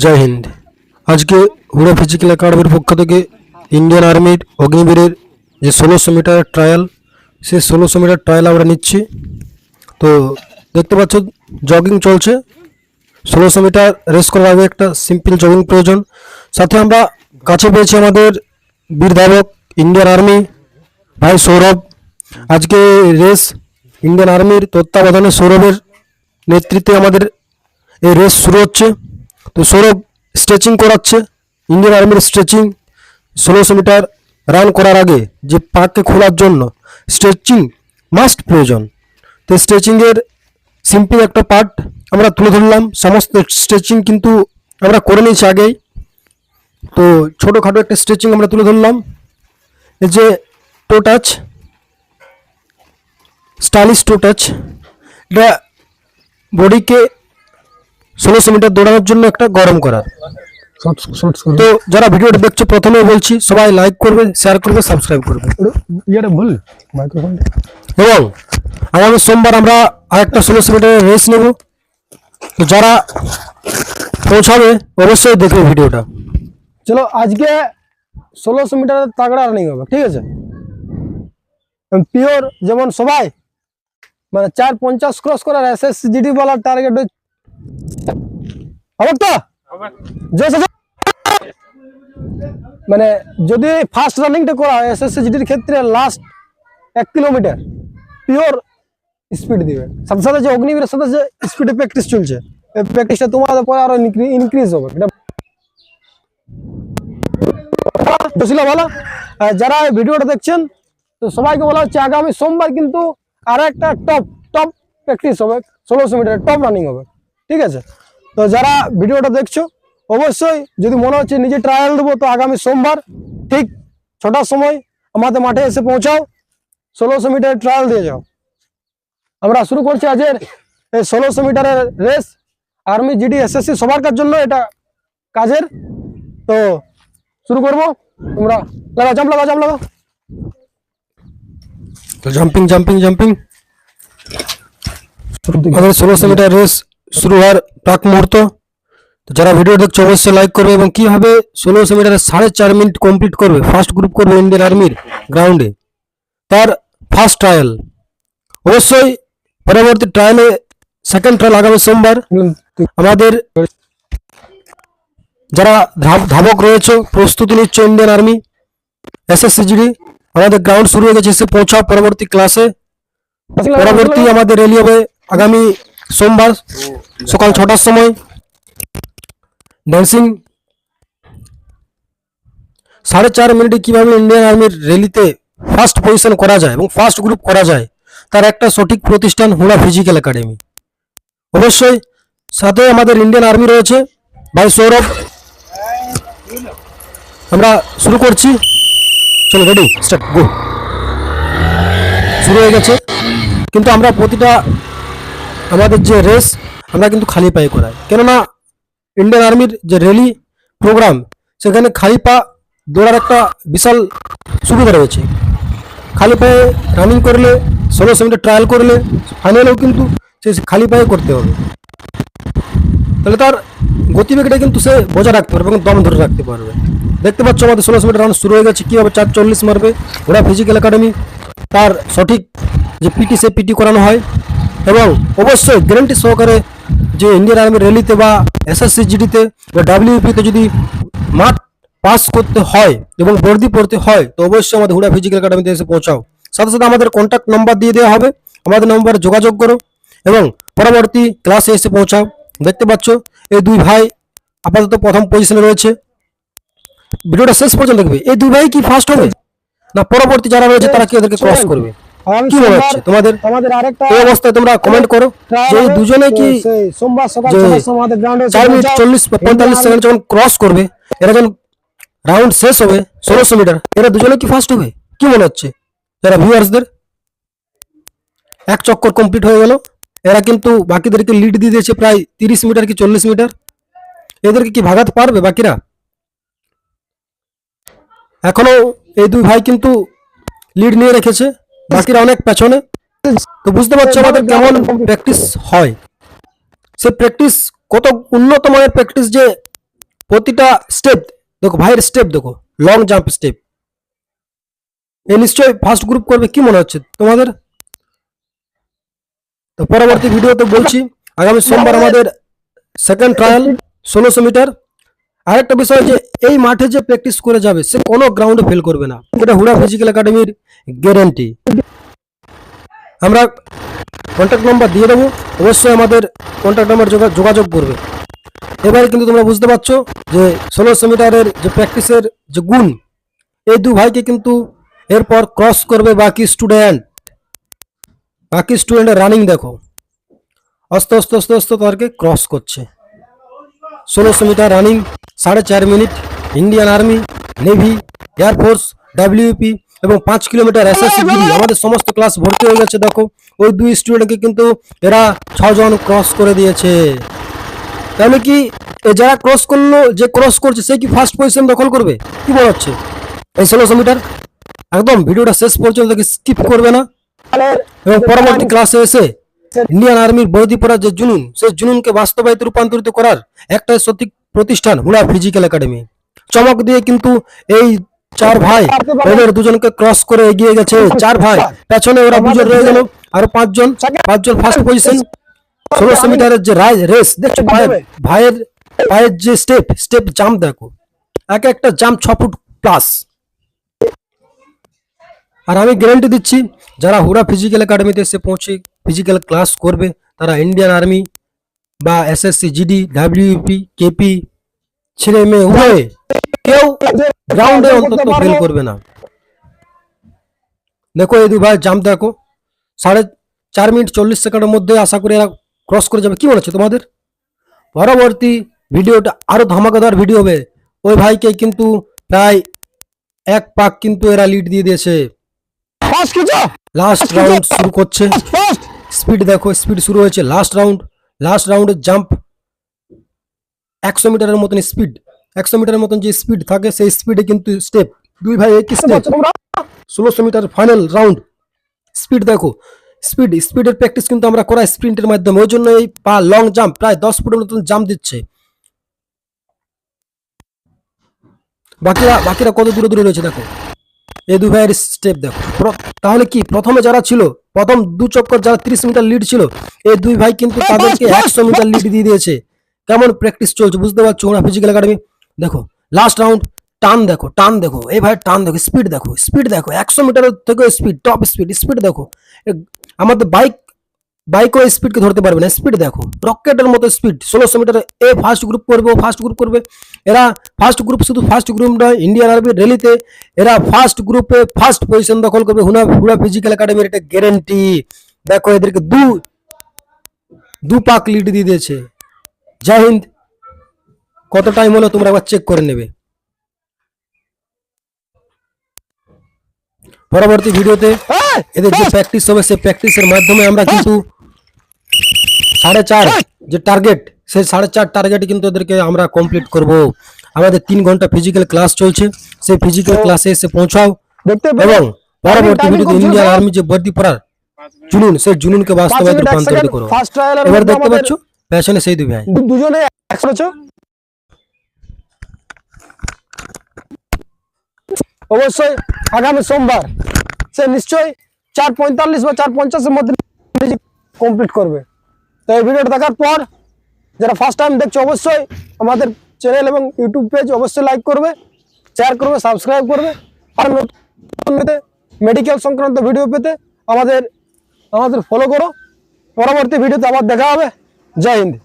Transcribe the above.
জয় হিন্দ। আজকে হুড়া ফিজিক্যাল একাডেমির পক্ষ থেকে ইন্ডিয়ান আর্মির অগ্নিবীরের যে 1600 মিটার ট্রায়াল, সেই 1600 মিটার ট্রায়াল আমরা নিচ্ছি। তো দেখতে পাচ্ছ জগিং চলছে। 1600 মিটার রেস করার আগে একটা সিম্পল জগিং প্রয়োজন। সাথে আমরা কাছে পেয়েছি আমাদের বীর ধাবক ইন্ডিয়ান আর্মি ভাই সৌরভ। আজকে রেস ইন্ডিয়ান আর্মির তত্ত্বাবধানে সৌরভের নেতৃত্বে আমাদের এই রেস শুরু হচ্ছে। তো সৌরভ স্ট্রেচিং করাচ্ছে, ইন্ডিয়ান আর্মির স্ট্রেচিং। 1600 মিটার রান করার আগে যে পাকে খোলার জন্য স্ট্রেচিং মাস্ট প্রয়োজন। তো স্ট্রেচিংয়ের সিম্পল একটা পার্ট আমরা তুলে ধরলাম। সমস্ত স্ট্রেচিং কিন্তু আমরা করে নিয়েছি আগেই। তো ছোটোখাটো একটা স্ট্রেচিং আমরা তুলে ধরলাম। এই যে টো টাচ, স্টাইলিশ টো টাচ, এটা বডিকে 1600 মিটার দৌড়ানোর জন্য একটা গরম করার। তো যারা ভিডিওটা দেখছো প্রথমে বলছি সবাই লাইক করবে, শেয়ার করবে, সাবস্ক্রাইব করবে। এবং আগামী সোমবার আমরা আরেকটা 1600 মিটারের রেস নেব। তো যারা পৌঁছাবে অবশ্যই দেখবে ভিডিওটা। চলো আজকে 1600 মিটারের তাগড়া রানিং হবে, ঠিক আছে? পিওর যেমন সবাই মানে 4:50 ক্রস করার এসএসজিডি বলার টার্গেট হবে তো মানে যদি ফার্স্ট রানিংটা করা হয় এসএসজিডির ক্ষেত্রে লাস্ট 1 কিলোমিটার পিওর স্পিড দিবে। সাথে সাথে যে অগ্নিবীরের সাথে যে স্পিডে প্র্যাকটিস চলছে, এই প্র্যাকটিসটা তোমাদের পরে আরো ইনক্রিজ হবে। এটা বুঝলে ভালো। যারা এই ভিডিওটা দেখছেন তো সবাইকে বলা হচ্ছে আগামী সোমবার কিন্তু আর একটা টপ প্র্যাকটিস হবে, 1600 মিটারের টপ রানিং হবে, ঠিক আছে? তো যারা ভিডিওটা দেখছো অবশ্যই যদি মনে হচ্ছে নিজে ট্রায়াল দেবো তো আগামী সোমবার ঠিক 6টার সময় আমাদের মাঠে এসে পৌঁছাও, 1600 মিটারের ট্রায়াল দিয়ে যাও। আমরা শুরু করছি আজের এই 1600 মিটারের রেস। আর্মি, জিডি, এসএসসি সবার জন্য এটা কাজের। তো শুরু করবো। তোমরা লাগাও, জাম্প লাগাও। তো জাম্পিং আমাদের 1600 মিটার রেস শুরু হওয়ার প্রাক মুহূর্ত। তো যারা ভিডিও দেখছো অবশ্যই লাইক করবে। এবং কিভাবে 1600 মিটারে 4.5 মিনিট কমপ্লিট করবে, ফার্স্ট গ্রুপ করবে ইন্ডিয়ান আর্মির গ্রাউন্ডে, তার ফার্স্ট ট্রায়াল। অবশ্যই পরবর্তী ট্রায়ালে সেকেন্ড ট্রায়াল আগামী সোমবার। আমাদের যারা ধাবক রয়েছে প্রস্তুতি নিচ্ছে ইন্ডিয়ান আর্মি এসএসসিজিডি, আমাদের গ্রাউন্ড শুরু হয়ে গেছে, এসে পৌঁছাও পরবর্তী ক্লাসে। পরবর্তী আমাদের র্যালি হবে আগামী সোমবার সকাল 6টার সময়। ড্যান্সিং 4.5 মিনিটে কিভাবে ইন্ডিয়ান আর্মির র্যালিতে ফার্স্ট পজিশন করা যায় এবং ফার্স্ট গ্রুপ করা যায় তার একটা সঠিক প্রতিষ্ঠান হুড়া ফিজিক্যাল একাডেমি। অবশ্যই সাথে আমাদের ইন্ডিয়ান আর্মি রয়েছে ভাই সৌরভ। আমরা শুরু করছি, চলো রেডি স্টার্ট গো। শুরু হয়ে গেছে। কিন্তু আমরা প্রতিটা আমাদের যে রেস আমরা কিন্তু খালি পায়ে করাই, কেননা ইন্ডিয়ান আর্মির যে র্যালি প্রোগ্রাম সেখানে খালি পা দৌড়ার একটা বিশাল সুবিধা রয়েছে। খালি পায়ে রানিং করলে 1600 মিটার ট্রায়াল করলে ফাইনালেও কিন্তু সে খালি পায়ে করতে হবে, তাহলে তার গতিবেগটা কিন্তু সে বজায় রাখতে পারবে এবং দম ধরে রাখতে পারবে। দেখতে পাচ্ছ আমাদের 1600 মিটার রান শুরু হয়ে গেছে। কীভাবে 4:40 মারবে ওরা ফিজিক্যাল একাডেমি, তার সঠিক যে পিটি সে পিটি করানো হয়। এবং অবশ্যই গ্যারান্টি সহকারে যে ইন্ডিয়ান আর্মি র্যালিতে বা এসএসসিজিডিতে বা ডাব্লিউপিতে যদি মাঠ পাস করতে হয় এবং বর্দি পড়তে হয় তো অবশ্যই আমাদের হুড়া ফিজিক্যাল একাডেমিতে এসে পৌঁছাও। সাথে সাথে আমাদের কন্ট্যাক্ট নাম্বার দিয়ে দেওয়া হবে, আমাদের নম্বরে যোগাযোগ করো এবং পরবর্তী ক্লাসে এসে পৌঁছাও। দেখতে পাচ্ছ এই দুই ভাই আপাতত প্রথম পজিশনে রয়েছে। ভিডিওটা শেষ পর্যন্ত দেখবে। এই দুই ভাই কি ফার্স্ট হবে না পরবর্তী যারা রয়েছে তারা কি ওদেরকে ক্রস করবে? কি মনে হচ্ছে তোমাদের? আরেকটা এই অবস্থায় তোমরা কমেন্ট করো যে এই দুজনে কি সোমবার সকাল 6টার সময় আমাদের গ্রাউন্ডে 4 মিনিট 40-45 সেকেন্ড যখন ক্রস করবে, এরা যখন রাউন্ড শেষ হবে 1600 মিটার, এরা দুজনে কি ফার্স্ট হবে? কি মনে হচ্ছে যারা ভিউয়ার্সদের? এক চক্কর কমপ্লিট হয়ে গেল। এরা কিন্তু বাকিদেরকে লিড দিয়ে দিয়েছে প্রায় 30 মিটার কি 40 মিটার। এদেরকে কি ভাগাতে পারবে বাকিরা? এখনো এই দুই ভাই কিন্তু লিড নিয়ে রেখেছে, বাকিরা অনেক পেছনে। তো বুঝতে পারছো আমাদের কেমন প্র্যাকটিস হয়, সে প্র্যাকটিস কত উন্নত মানের প্র্যাকটিস যে প্রতিটা স্টেপ দেখো, ভাইয়ের স্টেপ দেখো, লং জাম্প স্টেপ। এ নিশ্চয়ই ফার্স্ট গ্রুপ করবে, কি মনে হচ্ছে তোমাদের? তো পরবর্তী ভিডিওতে বলছি, আগামী সোমবার আমাদের সেকেন্ড ট্রায়াল 1600 মিটার। আরেকটা বিষয় যে এই মাঠে যে প্র্যাকটিস করে যাবে সে কোনো গ্রাউন্ডে ফেল করবে না, এটা হুড়া ফিজিক্যাল একাডেমির গ্যারেন্টি। আমরা কন্ট্যাক্ট নাম্বার দিয়ে দেবো, অবশ্যই আমাদের কন্ট্যাক্ট নাম্বার যোগাযোগ করবে। এবারে কিন্তু তোমরা বুঝতে পারছো যে 1600 মিটারের যে প্র্যাকটিসের যে গুণ, এই দু ভাইকে কিন্তু এরপর ক্রস করবে বাকি স্টুডেন্টের রানিং দেখো, আস্তে আস্তে আস্তে আস্তে তাদেরকে ক্রস করছে। 1600 metre running 4.5 minute, Indian army, navy, air force, WP এবং 5 কিলোমিটার এসএসসি জিডি আমাদের সমস্ত ক্লাস ভর্তি হয়ে গেছে। দেখো ওই দুই স্টুডেন্টকে কিন্তু এরা 6 জন ক্রস করে দিয়েছে। তাহলে কি যারা ক্রস করলো, যে ক্রস করছে সে কি ফার্স্ট পজিশন দখল করবে? কি মনে হচ্ছে এই 1600 মিটার? একদম ভিডিওটা শেষ পর্যন্ত স্কিপ করবে না, এবং পরবর্তী ক্লাসে এসে ইন্ডিয়ান আর্মির বর্দি পড়ার যে জুনুন, সেই জুনুনকে বাস্তবায়িত রূপান্তরিত করার একটা সঠিক প্রতিষ্ঠান হুড়া ফিজিক্যাল একাডেমি। চমক দিয়ে কিন্তু এই 4 ভাই ওদের দুজনকে ক্রস করে এগিয়ে গেছে। 4 ভাই, পেছনে ওরা 2 জন রয়ে গেল, আরো 5 জন ফার্স্ট পজিশন। 1600 মিটারের যে রেস দেখছো, ভাইয়ের পায়ের যে স্টেপ জাম্প দেখো, এক একটা জাম্প 6 ফুট প্লাস। আর আমি গ্যারান্টি দিচ্ছি, যারা হুড়া ফিজিক্যাল একাডেমিতে এসে পৌঁছে ফিজিক্যাল ক্লাস করবে তারা ইন্ডিয়ান আর্মি বা এসএসসি জিডি, ডাব্লিউপি, কেপি ছেলে মেয়ে উভয়ে কেউ গ্রাউন্ডে অন্তত ফেল করবে না। দেখো এই দুই ভাই জাম্প দেখো, 4.5 মিনিট 40 সেকেন্ডের মধ্যে আশা করি এরা ক্রস করে যাবে। কি মনে হচ্ছে তোমাদের? পরবর্তী ভিডিওটা আরো ধামাকাদার ভিডিও হবে। ওই ভাইকে কিন্তু প্রায় 1 পাক কিন্তু এরা লিড দিয়ে দিয়েছে। লাস্ট রাউন্ড শুরু করছে, স্পিড দেখো, স্পিড শুরু হয়েছে। লাস্ট রাউন্ডের জাম্প 100 মিটারের মতন স্পিড, 100 মিটারের মতন যে স্পিড থাকে সেই স্পিডে কিন্তু স্টেপ, দুই ভাই একই step. 1600 metre final round, speed দেখো, স্পিডের প্র্যাকটিস কিন্তু আমরা করাই স্প্রিন্টের মাধ্যমে, ওই জন্য এই পা লং জাম্প প্রায় 10 ফুটের মতন জাম্প দিচ্ছে। বাকিরা কত দূরে দূরে রয়েছে দেখো, এই দুই ভাইয়ের স্টেপ দেখো। তাহলে কি প্রথমে যারা ছিল, প্রথম 2 চক্কর যারা 30 মিটার লিড ছিল, এই দুই ভাই কিন্তু তাদেরকে 100 মিটার লিড দিয়ে দিয়েছে। কেমন প্র্যাকটিস চলছে বুঝতে পারছো ওরা ফিজিক্যাল একাডেমি। দেখো লাস্ট রাউন্ড, টান দেখো, এই ভাই টান দেখো, স্পিড দেখো 100 মিটারের থেকে স্পিড, টপ স্পিড দেখো। আমাদের বাইকও স্পিডকে ধরতে পারবে না, স্পিড দেখো, রকেটের মতো স্পিড। 1600 মিটারে এ ফার্স্ট গ্রুপ করবে, এরা ফার্স্ট গ্রুপ, শুধু ফার্স্ট গ্রুপ নয়, ইন্ডিয়ান আর্মি র্যালিতে এরা ফার্স্ট গ্রুপে ফার্স্ট পজিশন দখল করবে। হুড়া ফিজিক্যাল একাডেমির এটা গ্যারেন্টি। দেখো এদেরকে দু পাক লিড দিয়ে দিয়েছে। জয় হিন্দ। কত টাইম হলো তোমরা একবার চেক করে নেবে। পরবর্তী ভিডিওতে এদের যে প্র্যাকটিস হবে সেই প্র্যাকটিসের মাধ্যমে আমরা কিন্তু 4.5 যে টার্গেট, সেই 4.5 টার্গেটে কিন্তু এদেরকে আমরা কমপ্লিট করব। আমাদের 3 ঘন্টা ফিজিক্যাল ক্লাস চলছে, সেই ফিজিক্যাল ক্লাসে এসে পৌঁছাও এবং পরবর্তী ভিডিওতে ইন্ডিয়ান আর্মি যে বর্দি পড়ার জুনুন, সেই জুনুনকে বাস্তবায়িত রূপান্তরিত করো। এবার দেখতে পাচ্ছ পেছনে সেই দুই ভাই দুজনে 100। অবশ্যই আগামী সোমবার সে নিশ্চয়ই 4:45 বা 4:50 এর মধ্যে কমপ্লিট করবে। তো এই ভিডিওটা দেখার পর যারা ফার্স্ট টাইম দেখছো অবশ্যই আমাদের চ্যানেল এবং ইউটিউব পেজ অবশ্যই লাইক করবে, শেয়ার করবে, সাবস্ক্রাইব করবে। আর মেডিকেল সংক্রান্ত ভিডিও পেতে আমাদের ফলো করো। পরবর্তী ভিডিওতে আবার দেখা হবে। জয় হিন্দ।